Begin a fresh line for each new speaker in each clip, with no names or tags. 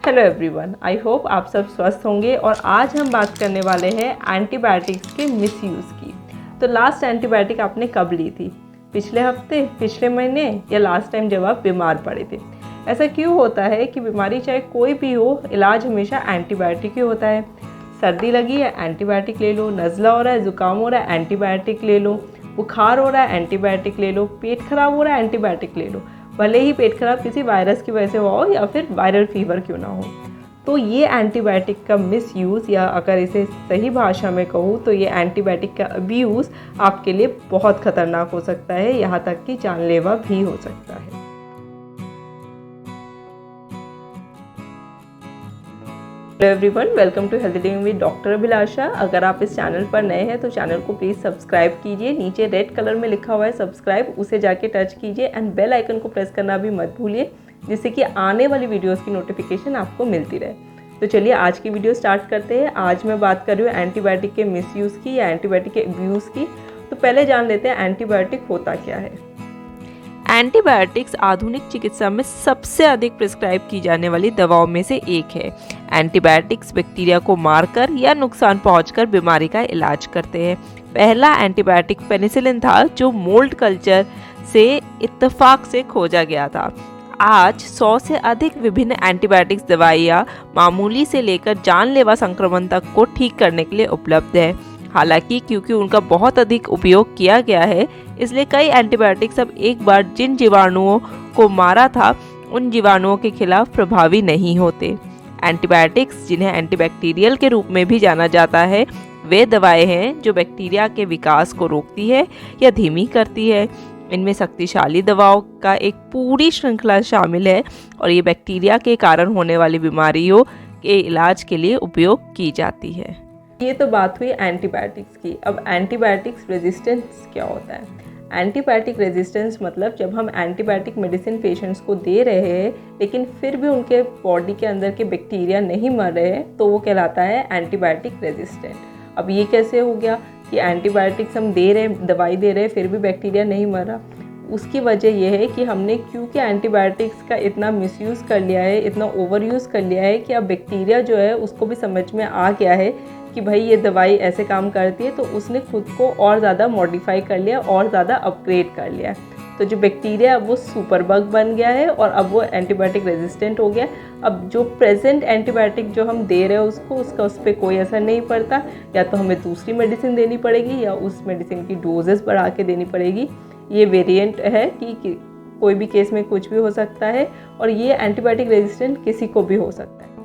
Hello everyone, I hope आप सब स्वस्थ होंगे। और आज हम बात करने वाले हैं एंटीबायोटिक्स के मिसयूज़ की। तो लास्ट एंटीबायोटिक आपने कब ली थी? पिछले हफ्ते, पिछले महीने, या लास्ट टाइम जब आप बीमार पड़े थे? ऐसा क्यों होता है कि बीमारी चाहे कोई भी हो, इलाज हमेशा एंटीबायोटिक ही होता है। सर्दी लगी है, एंटीबायोटिक ले लो। नज़ला हो रहा है, ज़ुकाम हो रहा है, एंटीबायोटिक ले लो। बुखार हो रहा है, एंटीबायोटिक ले लो। पेट खराब हो रहा है, एंटीबायोटिक ले लो। भले ही पेट खराब किसी वायरस की वजह से हुआ हो या फिर वायरल फीवर क्यों ना हो। तो ये एंटीबायोटिक का मिसयूज़, या अगर इसे सही भाषा में कहूँ तो ये एंटीबायोटिक का अब्यूज़ आपके लिए बहुत ख़तरनाक हो सकता है, यहाँ तक कि जानलेवा भी हो सकता है। Hello everyone, welcome to healthy living with doctor Abhilasha. अगर आप इस चैनल पर नए हैं तो चैनल को प्लीज़ सब्सक्राइब कीजिए। नीचे रेड कलर में लिखा हुआ है सब्सक्राइब, उसे जाके टच कीजिए एंड बेल आइकन को प्रेस करना भी मत भूलिए, जिससे कि आने वाली वीडियोस की नोटिफिकेशन आपको मिलती रहे। तो चलिए आज की वीडियो स्टार्ट करते हैं। आज मैं बात कर रही हूँ एंटीबायोटिक के मिसयूज़ की या एंटीबायोटिक के अब्यूज़ की। तो पहले जान लेते हैं एंटीबायोटिक होता क्या है। एंटीबायोटिक्स आधुनिक चिकित्सा में सबसे अधिक प्रिस्क्राइब की जाने वाली दवाओं में से एक है। एंटीबायोटिक्स बैक्टीरिया को मारकर या नुकसान पहुंचकर बीमारी का इलाज करते हैं। पहला एंटीबायोटिक पेनिसिलिन था, जो मोल्ड कल्चर से इत्तेफाक से खोजा गया था। आज 100 से अधिक विभिन्न एंटीबायोटिक्स दवाइयाँ मामूली से लेकर जानलेवा संक्रमण तक को ठीक करने के लिए उपलब्ध है। हालांकि क्योंकि उनका बहुत अधिक उपयोग किया गया है, इसलिए कई एंटीबायोटिक्स अब एक बार जिन जीवाणुओं को मारा था उन जीवाणुओं के खिलाफ प्रभावी नहीं होते। एंटीबायोटिक्स, जिन्हें एंटीबैक्टीरियल के रूप में भी जाना जाता है, वे दवाएं हैं जो बैक्टीरिया के विकास को रोकती है या धीमी करती है। इनमें शक्तिशाली दवाओं का एक पूरी श्रृंखला शामिल है और ये बैक्टीरिया के कारण होने वाली बीमारियों के इलाज के लिए उपयोग की जाती है। ये तो बात हुई एंटीबायोटिक्स की। अब एंटीबायोटिक्स रेजिस्टेंस क्या होता है? एंटीबायोटिक रेजिस्टेंस मतलब जब हम एंटीबायोटिक मेडिसिन पेशेंट्स को दे रहे हैं लेकिन फिर भी उनके बॉडी के अंदर के बैक्टीरिया नहीं मर रहे हैं, तो वो कहलाता है एंटीबायोटिक रेजिस्टेंट। अब ये कैसे हो गया कि एंटीबायोटिक्स हम दे रहे हैं, दवाई दे रहे हैं, फिर भी बैक्टीरिया नहीं मर रहा? उसकी वजह यह है कि हमने क्योंकि एंटीबायोटिक्स का इतना मिसयूज़ कर लिया है, इतना ओवर यूज़ कर लिया है कि अब बैक्टीरिया जो है उसको भी समझ में आ गया है कि भाई ये दवाई ऐसे काम करती है, तो उसने खुद को और ज़्यादा मॉडिफाई कर लिया और ज़्यादा अपग्रेड कर लिया। तो जो बैक्टीरिया अब वो सुपर बग बन गया है और अब वो एंटीबायोटिक रेजिस्टेंट हो गया। अब जो प्रेजेंट एंटीबायोटिक जो हम दे रहे हैं उसका उस पर कोई असर नहीं पड़ता, या तो हमें दूसरी मेडिसिन देनी पड़ेगी या उस मेडिसिन की डोजेस बढ़ा के देनी पड़ेगी। ये वेरिएंट है कि कोई भी केस में कुछ भी हो सकता है और ये एंटीबायोटिक रेजिस्टेंट किसी को भी हो सकता है।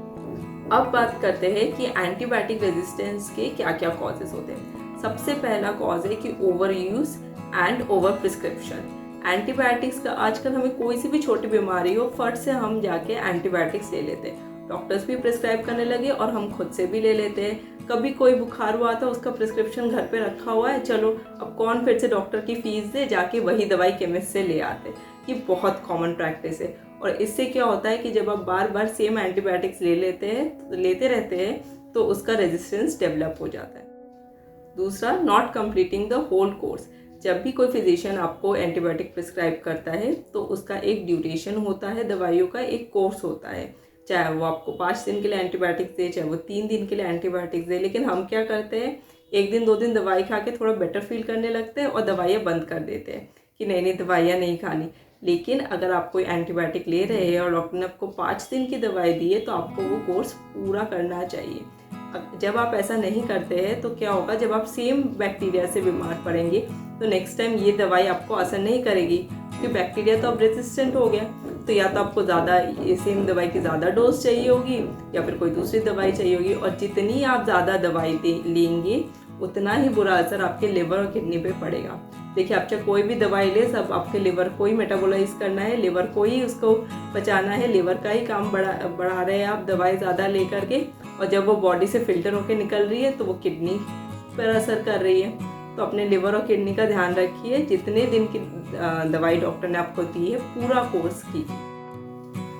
अब बात करते हैं कि एंटीबायोटिक रेजिस्टेंस के क्या क्या कॉजेज होते हैं। सबसे पहला कॉज है कि over use and over prescription. Antibiotics का आजकल हमें कोई सी भी छोटी बीमारी हो, फट से हम जाके एंटीबायोटिक्स ले लेते हैं। डॉक्टर्स भी प्रिस्क्राइब करने लगे और हम खुद से भी ले लेते हैं। कभी कोई बुखार हुआ था, उसका प्रिस्क्रिप्शन घर पे रखा हुआ है, चलो अब कौन फिर से डॉक्टर की फीस दे, जाके वही दवाई केमिस्ट से ले आते। ये बहुत कॉमन प्रैक्टिस है। और इससे क्या होता है कि जब आप बार बार सेम एंटीबायोटिक्स लेते रहते हैं तो उसका रेजिस्टेंस डेवलप हो जाता है। दूसरा, not completing the whole course. जब भी कोई फिजिशियन आपको एंटीबायोटिक प्रिस्क्राइब करता है तो उसका एक ड्यूरेशन होता है, दवाइयों का एक कोर्स होता है। चाहे वो आपको 5 दिन के लिए एंटीबायोटिक्स दे, चाहे वो 3 दिन के लिए एंटीबायोटिक्स दे। लेकिन हम क्या करते हैं, 1 दिन 2 दिन दवाई खा के थोड़ा बेटर फील करने लगते हैं और दवाइयाँ बंद कर देते हैं कि नहीं दवाइयाँ नहीं खानी। लेकिन अगर आप कोई एंटीबायोटिक ले रहे हैं और डॉक्टर ने आपको 5 दिन की दवाई दी है तो आपको वो कोर्स पूरा करना चाहिए। जब आप ऐसा नहीं करते हैं तो क्या होगा, जब आप सेम बैक्टीरिया से बीमार पड़ेंगे तो नेक्स्ट टाइम ये दवाई आपको असर नहीं करेगी, क्योंकि बैक्टीरिया तो अब रेजिस्टेंट हो गया। तो या तो आपको ज़्यादा सेम दवाई की ज़्यादा डोज चाहिए होगी या फिर कोई दूसरी दवाई चाहिए होगी। और जितनी आप ज़्यादा दवाई लेंगे उतना ही बुरा असर आपके लिवर और किडनी पे पड़ेगा। देखिए, आप चाहे कोई भी दवाई ले, सब आपके लिवर को ही मेटाबोलाइज करना है, लिवर को ही उसको पचाना है, लिवर का ही काम बढ़ा रहे हैं आप दवाई ज़्यादा ले करके। और जब वो बॉडी से फिल्टर होकर निकल रही है तो वो किडनी पर असर कर रही है। तो अपने लिवर और किडनी का ध्यान रखिए। जितने दिन की दवाई डॉक्टर ने आपको दी है पूरा कोर्स कीजिए।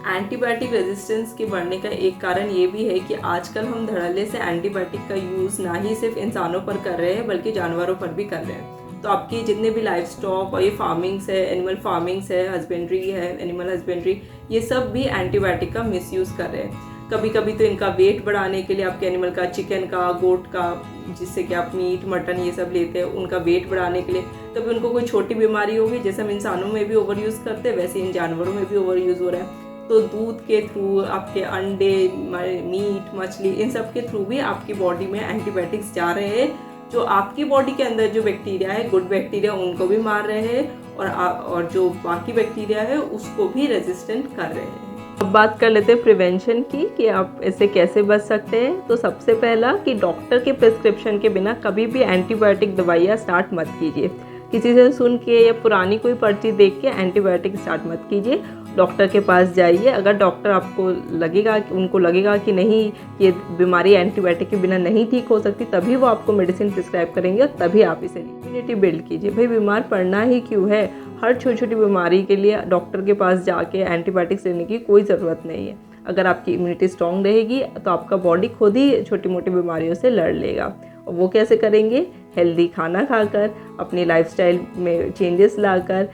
एंटीबायोटिक रेजिस्टेंस के बढ़ने का एक कारण ये भी है कि आजकल हम धड़ल्ले से एंटीबायोटिक का यूज़ ना ही सिर्फ इंसानों पर कर रहे हैं बल्कि जानवरों पर भी कर रहे हैं। तो आपकी जितने भी लाइफ स्टॉक और ये फार्मिंग्स है, एनिमल फार्मिंग्स है, हस्बेंड्री है, एनिमल हस्बेंड्री, ये सब भी एंटीबायोटिक का मिसयूज़ कर रहे हैं। कभी कभी तो इनका वेट बढ़ाने के लिए आपके एनिमल का, चिकन का, गोट का, जिससे कि आप मीट मटन ये सब लेते हैं, उनका वेट बढ़ाने के लिए, कभी उनको कोई छोटी बीमारी होगी, जैसे हम इंसानों में भी ओवर यूज़ करते हैं वैसे इन जानवरों में भी ओवर यूज़ हो रहा है। तो दूध के थ्रू, आपके अंडे, मीट, मछली, इन सब के थ्रू भी आपकी बॉडी में एंटीबायोटिक्स जा रहे हैं, जो आपकी बॉडी के अंदर जो बैक्टीरिया है, गुड बैक्टीरिया, उनको भी मार रहे हैं और जो बाकी बैक्टीरिया है उसको भी रेजिस्टेंट कर रहे हैं। अब बात कर लेते हैं प्रिवेंशन की कि आप इससे कैसे बच सकते हैं। तो सबसे पहला कि डॉक्टर के प्रिस्क्रिप्शन के बिना कभी भी एंटीबायोटिक दवाइयाँ स्टार्ट मत कीजिए। किसी से सुन के या पुरानी कोई पर्ची देख के एंटीबायोटिक स्टार्ट मत कीजिए। डॉक्टर के पास जाइए। अगर डॉक्टर आपको लगेगा कि उनको लगेगा कि नहीं ये बीमारी एंटीबायोटिक के बिना नहीं ठीक हो सकती, तभी वो आपको मेडिसिन प्रिस्क्राइब करेंगे और तभी आप इसे इम्यूनिटी बिल्ड कीजिए। भाई बीमार पड़ना ही क्यों है? हर छोटी छोटी बीमारी के लिए डॉक्टर के पास जाके एंटीबायोटिक्स लेने की कोई ज़रूरत नहीं है। अगर आपकी इम्यूनिटी स्ट्रॉन्ग रहेगी तो आपका बॉडी खुद ही छोटी मोटी बीमारियों से लड़ लेगा। और वो कैसे करेंगे? हेल्दी खाना खाकर, अपनी लाइफस्टाइल में चेंजेस लाकर,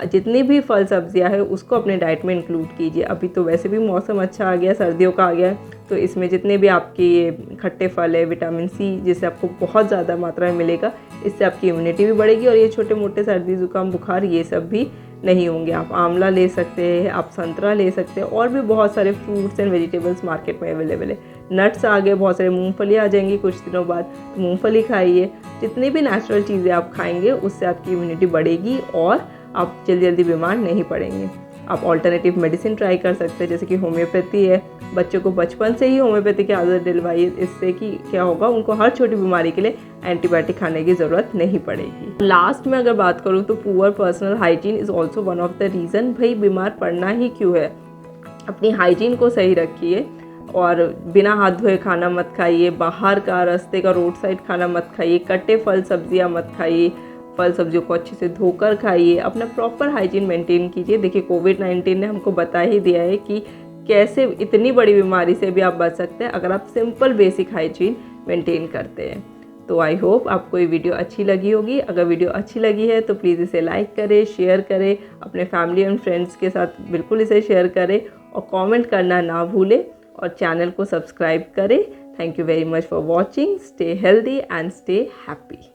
जितनी भी फल सब्जियां है उसको अपने डाइट में इंक्लूड कीजिए। अभी तो वैसे भी मौसम अच्छा आ गया, सर्दियों का आ गया है, तो इसमें जितने भी आपके खट्टे फल है, विटामिन सी जिससे आपको बहुत ज़्यादा मात्रा में मिलेगा, इससे आपकी इम्यूनिटी भी बढ़ेगी और ये छोटे मोटे सर्दी जुकाम बुखार ये सब भी नहीं होंगे। आप आंवला ले सकते हैं, आप संतरा ले सकते हैं, और भी बहुत सारे फ्रूट्स एंड वेजिटेबल्स मार्केट में अवेलेबल है। नट्स आ गए, बहुत सारे मूंगफली आ जाएंगी कुछ दिनों बाद, तो मूंगफली खाइए। जितनी भी नेचुरल चीज़ें आप खाएंगे उससे आपकी इम्यूनिटी बढ़ेगी और आप जल्दी जल्दी बीमार नहीं पड़ेंगे। आप ऑल्टरनेटिव मेडिसिन ट्राई कर सकते हैं, जैसे कि होम्योपैथी है। बच्चों को बचपन से ही होम्योपैथी की आदत दिलवाइए, इससे कि क्या होगा, उनको हर छोटी बीमारी के लिए एंटीबायोटिक खाने की ज़रूरत नहीं पड़ेगी। लास्ट में अगर बात करूँ तो poor personal hygiene is also one of the reason. भाई बीमार पड़ना ही क्यों है? अपनी हाइजीन को सही रखिए और बिना हाथ धोए खाना मत खाइए, बाहर का, रास्ते का, रोड साइड खाना मत खाइए, कटे फल सब्जियां मत खाइए, फल सब्जियों को अच्छे से धोकर खाइए, अपना प्रॉपर हाइजीन मेंटेन कीजिए। देखिए कोविड-19 ने हमको बता ही दिया है कि कैसे इतनी बड़ी बीमारी से भी आप बच सकते हैं अगर आप सिंपल बेसिक हाइजीन मेंटेन करते हैं। तो आई होप आपको ये वीडियो अच्छी लगी होगी। अगर वीडियो अच्छी लगी है तो प्लीज़ इसे लाइक करें, शेयर करें, अपने फैमिली एंड फ्रेंड्स के साथ बिल्कुल इसे शेयर करें और कमेंट करना ना भूलें और चैनल को सब्सक्राइब करें। Thank you very much for watching. Stay healthy and stay happy.